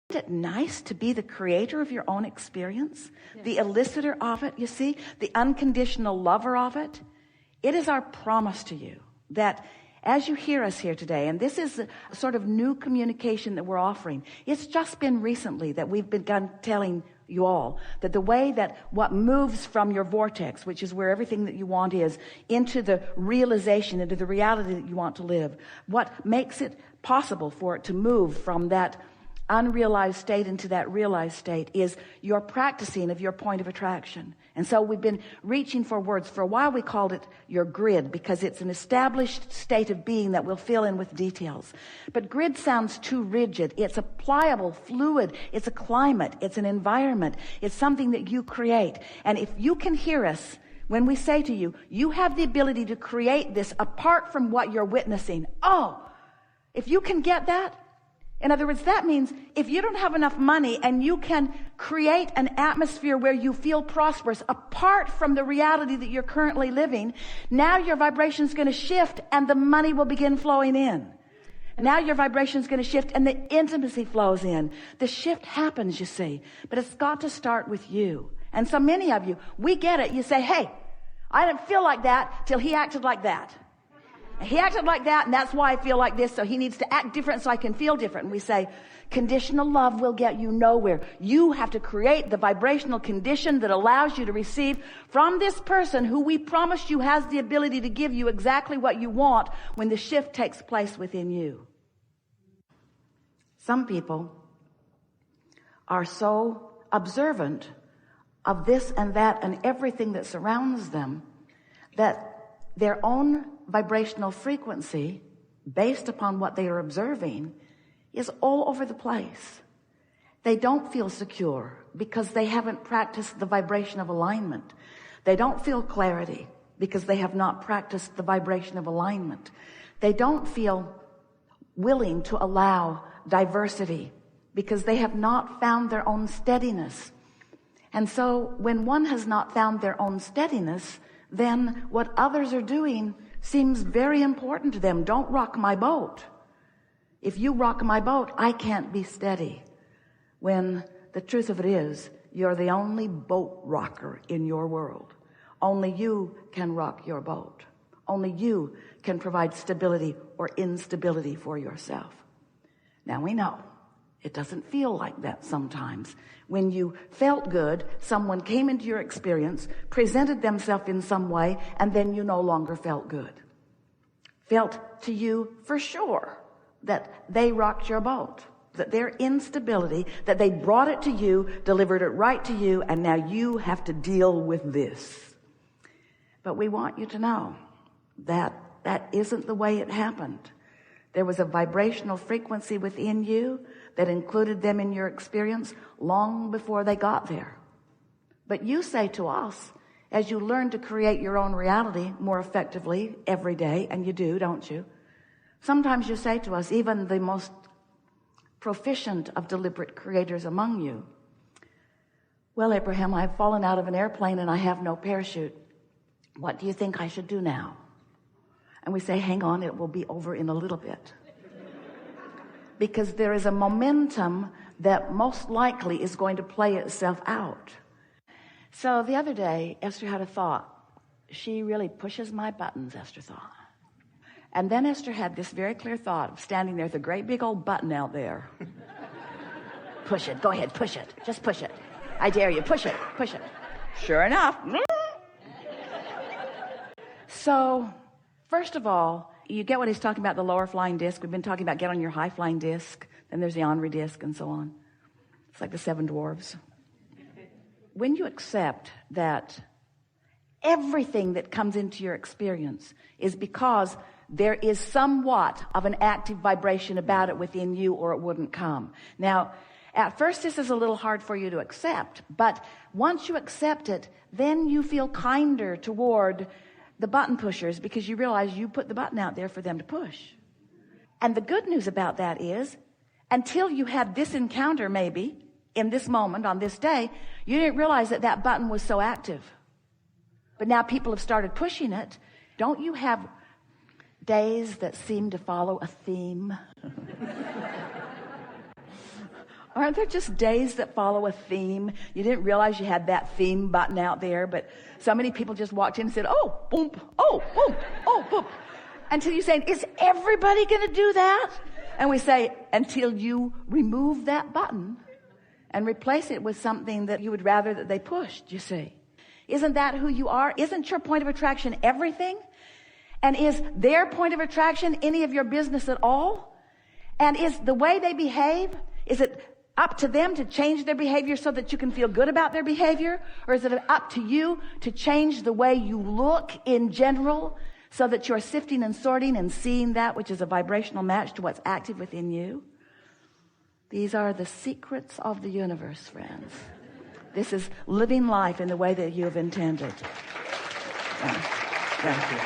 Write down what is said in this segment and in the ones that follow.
Isn't it nice to be the creator of your own experience? Yes. The eliciter of it, you see? The unconditional lover of it? It is our promise to you that as you hear us here today, and this is a sort of new communication that we're offering. It's just been recently that we've begun telling you all that the way that what moves from your vortex, which is where everything that you want is, into the realization, into the reality that you want to live, what makes it possible for it to move from that unrealized state into that realized state is your practicing of your point of attraction. And so we've been reaching for words. For a while we called it your grid, because it's an established state of being that we'll fill in with details. But grid sounds too rigid. It's a pliable, fluid, it's a climate, it's an environment, it's something that you create. And if you can hear us when we say to you, you have the ability to create this apart from what you're witnessing. Oh, if you can get that, in other words, that means if you don't have enough money and you can create an atmosphere where you feel prosperous apart from the reality that you're currently living, now your vibration is going to shift and the money will begin flowing in. Now your vibration is going to shift and the intimacy flows in. The shift happens, you see, but it's got to start with you. And so many of you, we get it. You say, hey, I didn't feel like that till he acted like that. He acted like that, and that's why I feel like this, so he needs to act different so I can feel different. And we say, conditional love will get you nowhere. You have to create the vibrational condition that allows you to receive from this person who we promised you has the ability to give you exactly what you want when the shift takes place within you. Some people are so observant of this and that and everything that surrounds them that their own vibrational frequency, based upon what they are observing, is all over the place. They don't feel secure because they haven't practiced the vibration of alignment. They don't feel clarity because they have not practiced the vibration of alignment. They don't feel willing to allow diversity because they have not found their own steadiness. And so when one has not found their own steadiness, then what others are doing seems very important to them. Don't rock my boat. If you rock my boat, I can't be steady. When the truth of it is, you're the only boat rocker in your world. Only you can rock your boat. Only you can provide stability or instability for yourself. Now we know it doesn't feel like that sometimes. When you felt good, someone came into your experience, presented themselves in some way, and then you no longer felt good. Felt to you for sure that they rocked your boat, that their instability, that they brought it to you, delivered it right to you, and now you have to deal with this. But we want you to know that that isn't the way it happened. There was a vibrational frequency within you that included them in your experience long before they got there. But you say to us, as you learn to create your own reality more effectively every day, and you do, don't you? Sometimes you say to us, even the most proficient of deliberate creators among you, well, Abraham, I've fallen out of an airplane and I have no parachute. What do you think I should do now? And we say, hang on, it will be over in a little bit. Because there is a momentum that most likely is going to play itself out. So the other day, Esther had a thought. She really pushes my buttons, Esther thought. And then Esther had this very clear thought of standing there with a great big old button out there. Push it, go ahead, push it, just push it. I dare you, push it, push it. Sure enough. So, first of all, you get what he's talking about, the lower flying disc. We've been talking about get on your high flying disc. Then there's the Henri disc and so on. It's like the seven dwarves. When you accept that everything that comes into your experience is because there is somewhat of an active vibration about it within you, or it wouldn't come. Now, at first this is a little hard for you to accept, but once you accept it, then you feel kinder toward the button pushers, because you realize you put the button out there for them to push. And the good news about that is, until you had this encounter maybe, in this moment, on this day, you didn't realize that that button was so active. But now people have started pushing it. Don't you have days that seem to follow a theme? Aren't there just days that follow a theme? You didn't realize you had that theme button out there, but so many people just walked in and said, oh, boom, oh, boom, oh, boom. Until you say, is everybody going to do that? And we say, until you remove that button and replace it with something that you would rather that they pushed, you see. Isn't that who you are? Isn't your point of attraction everything? And is their point of attraction any of your business at all? And is the way they behave, is it up to them to change their behavior so that you can feel good about their behavior? Or is it up to you to change the way you look in general so that you're sifting and sorting and seeing that which is a vibrational match to what's active within you? These are the secrets of the universe, friends. This is living life in the way that you have intended. Thank you.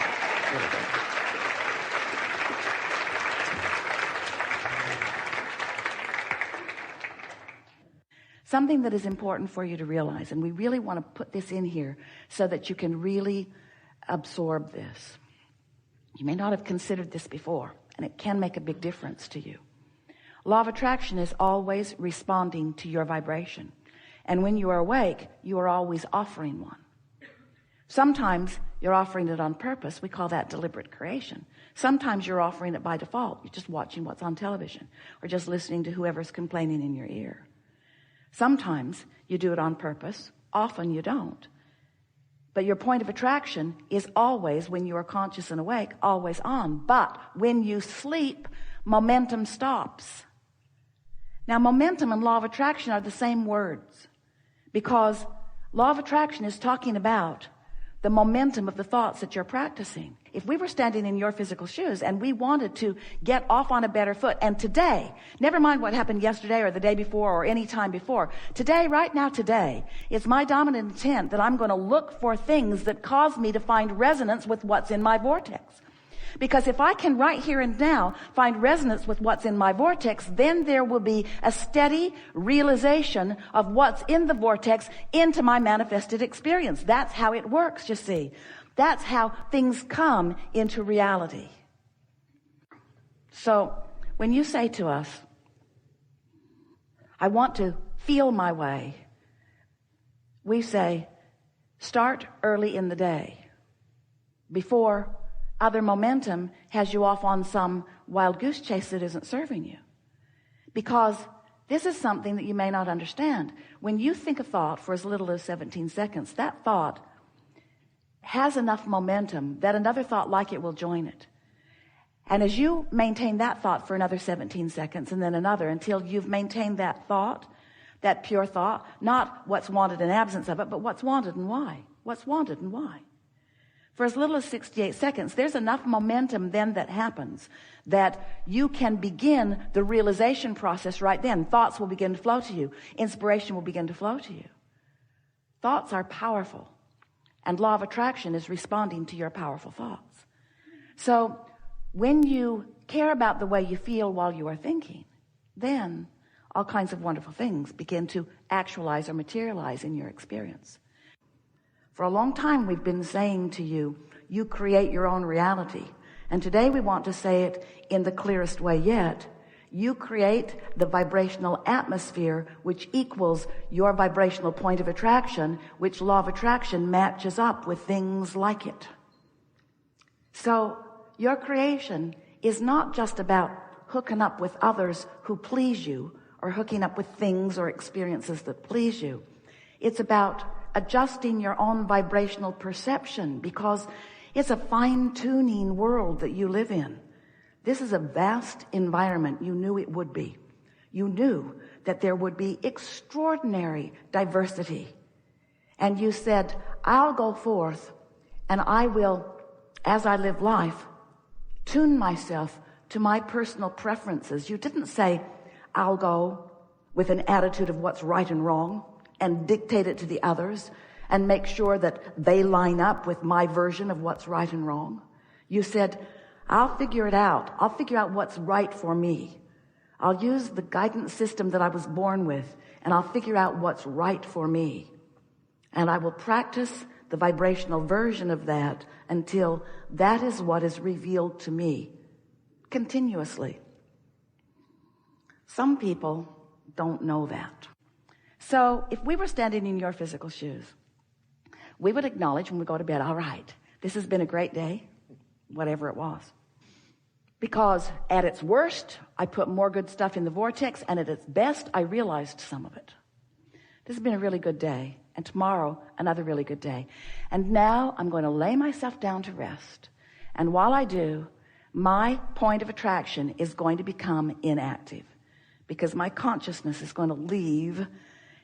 Something that is important for you to realize, and we really want to put this in here so that you can really absorb this. You may not have considered this before, and it can make a big difference to you. Law of attraction is always responding to your vibration. And when you are awake, you are always offering one. Sometimes you're offering it on purpose. We call that deliberate creation. Sometimes you're offering it by default. You're just watching what's on television or just listening to whoever's complaining in your ear. Sometimes you do it on purpose. Often you don't. But your point of attraction is always, when you are conscious and awake, always on. But when you sleep, momentum stops. Now, momentum and law of attraction are the same words, because law of attraction is talking about the momentum of the thoughts that you're practicing. If we were standing in your physical shoes and we wanted to get off on a better foot, and today, never mind what happened yesterday or the day before or any time before, today, right now, today, it's my dominant intent that I'm going to look for things that cause me to find resonance with what's in my vortex. Because if I can right here and now find resonance with what's in my vortex, then there will be a steady realization of what's in the vortex into my manifested experience. That's how it works, you see. That's how things come into reality. So when you say to us, I want to feel my way, we say, start early in the day, before other momentum has you off on some wild goose chase that isn't serving you. Because this is something that you may not understand. When you think a thought for as little as 17 seconds, that thought has enough momentum that another thought like it will join it. And as you maintain that thought for another 17 seconds and then another, until you've maintained that thought, that pure thought, not what's wanted in absence of it, but what's wanted and why. What's wanted and why. For as little as 68 seconds, there's enough momentum then that happens that you can begin the realization process right then. Thoughts will begin to flow to you. Inspiration will begin to flow to you. Thoughts are powerful, and law of attraction is responding to your powerful thoughts. So when you care about the way you feel while you are thinking, then all kinds of wonderful things begin to actualize or materialize in your experience. For a long time, we've been saying to you, you create your own reality. And today we want to say it in the clearest way yet. You create the vibrational atmosphere which equals your vibrational point of attraction, which law of attraction matches up with things like it. So your creation is not just about hooking up with others who please you or hooking up with things or experiences that please you. It's about adjusting your own vibrational perception, because it's a fine-tuning world that you live in. This is a vast environment. You knew it would be. You knew that there would be extraordinary diversity. And you said, I'll go forth and I will, as I live life, tune myself to my personal preferences. You didn't say, I'll go with an attitude of what's right and wrong and dictate it to the others and make sure that they line up with my version of what's right and wrong. You said, I'll figure it out. I'll figure out what's right for me. I'll use the guidance system that I was born with, and I'll figure out what's right for me. And I will practice the vibrational version of that until that is what is revealed to me continuously. Some people don't know that. So if we were standing in your physical shoes, we would acknowledge when we go to bed, all right, this has been a great day, whatever it was. Because at its worst, I put more good stuff in the vortex, and at its best, I realized some of it. This has been a really good day, and tomorrow, another really good day. And now I'm going to lay myself down to rest. And while I do, my point of attraction is going to become inactive because my consciousness is going to leave,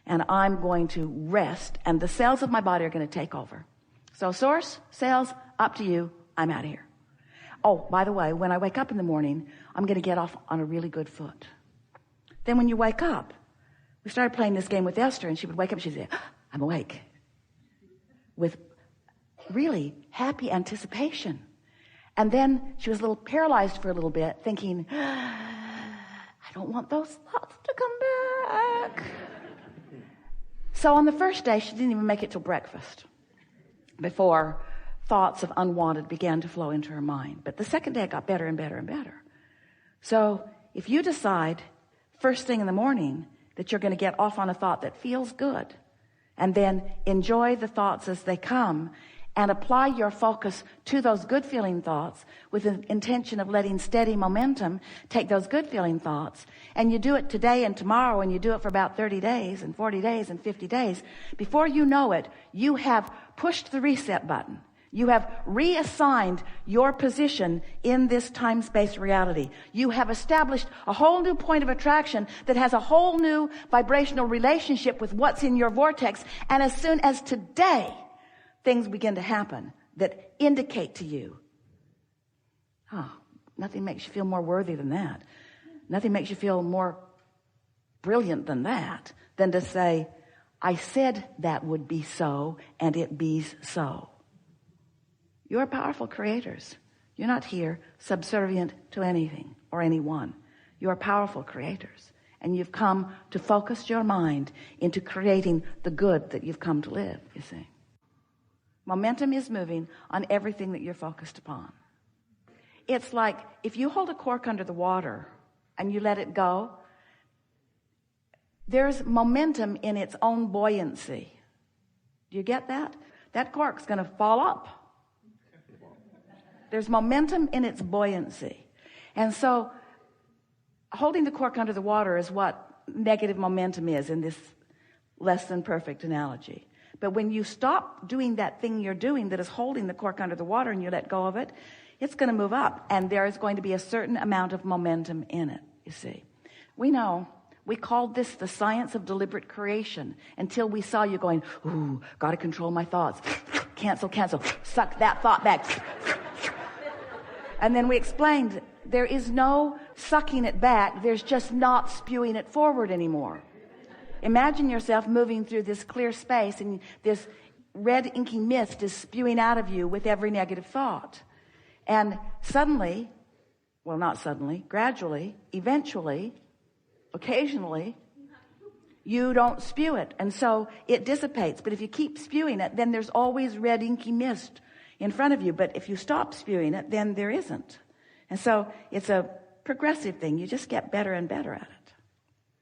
and I'm going to rest, and the cells of my body are going to take over. So source, cells, up to you. I'm out of here. Oh, by the way, when I wake up in the morning, I'm going to get off on a really good foot. Then when you wake up, we started playing this game with Esther, and she would wake up and she'd say, I'm awake. With really happy anticipation. And then she was a little paralyzed for a little bit, thinking, I don't want those thoughts to come back. So on the first day, she didn't even make it till breakfast before thoughts of unwanted began to flow into her mind. But the second day, it got better and better and better. So if you decide first thing in the morning that you're going to get off on a thought that feels good, and then enjoy the thoughts as they come, and apply your focus to those good feeling thoughts with the intention of letting steady momentum take those good feeling thoughts, and you do it today and tomorrow, and you do it for about 30 days and 40 days and 50 days, before you know it, you have pushed the reset button. You have reassigned your position in this time-space reality. You have established a whole new point of attraction that has a whole new vibrational relationship with what's in your vortex. And as soon as today, things begin to happen that indicate to you, nothing makes you feel more worthy than that. Nothing makes you feel more brilliant than that, than to say, I said that would be so, and it be's so. You're powerful creators. You're not here subservient to anything or anyone. You're powerful creators. And you've come to focus your mind into creating the good that you've come to live, you see. Momentum is moving on everything that you're focused upon. It's like if you hold a cork under the water and you let it go, there's momentum in its own buoyancy. Do you get that? That cork's going to fall up. There's momentum in its buoyancy. And so holding the cork under the water is what negative momentum is in this less than perfect analogy. But when you stop doing that thing you're doing that is holding the cork under the water and you let go of it, it's going to move up. And there is going to be a certain amount of momentum in it, you see. We know. We called this the science of deliberate creation until we saw you going, ooh, got to control my thoughts. Cancel. Suck that thought back. And then we explained there is no sucking it back. There's just not spewing it forward anymore. Imagine yourself moving through this clear space and this red inky mist is spewing out of you with every negative thought. And suddenly, well, not suddenly, gradually, eventually, occasionally, you don't spew it. And so it dissipates. But if you keep spewing it, then there's always red inky mist in front of you. But if you stop spewing it, then there isn't. And so it's a progressive thing. You just get better and better at it.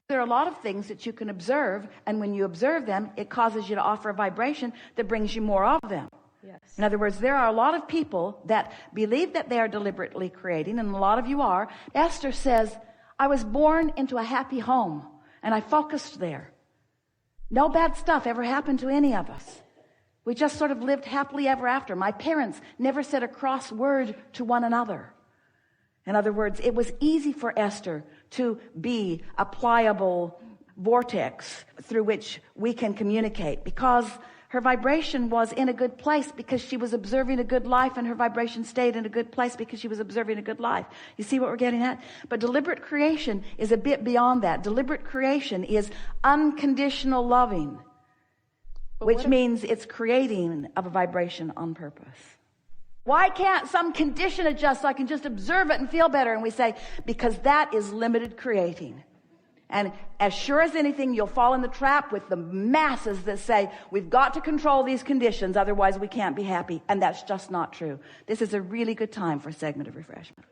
There are a lot of things that you can observe, and when you observe them, it causes you to offer a vibration that brings you more of them. Yes. In other words, there are a lot of people that believe that they are deliberately creating, and a lot of you are. Esther says, I was born into a happy home, and I focused there. No bad stuff ever happened to any of us. We just sort of lived happily ever after. My parents never said a cross word to one another. In other words, it was easy for Esther to be a pliable vortex through which we can communicate because her vibration was in a good place because she was observing a good life, and her vibration stayed in a good place because she was observing a good life. You see what we're getting at? But deliberate creation is a bit beyond that. Deliberate creation is unconditional loving. Which means it's creating of a vibration on purpose. Why can't some condition adjust so I can just observe it and feel better? And we say, because that is limited creating. And as sure as anything, you'll fall in the trap with the masses that say, we've got to control these conditions, otherwise we can't be happy. And that's just not true. This is a really good time for a segment of refreshment.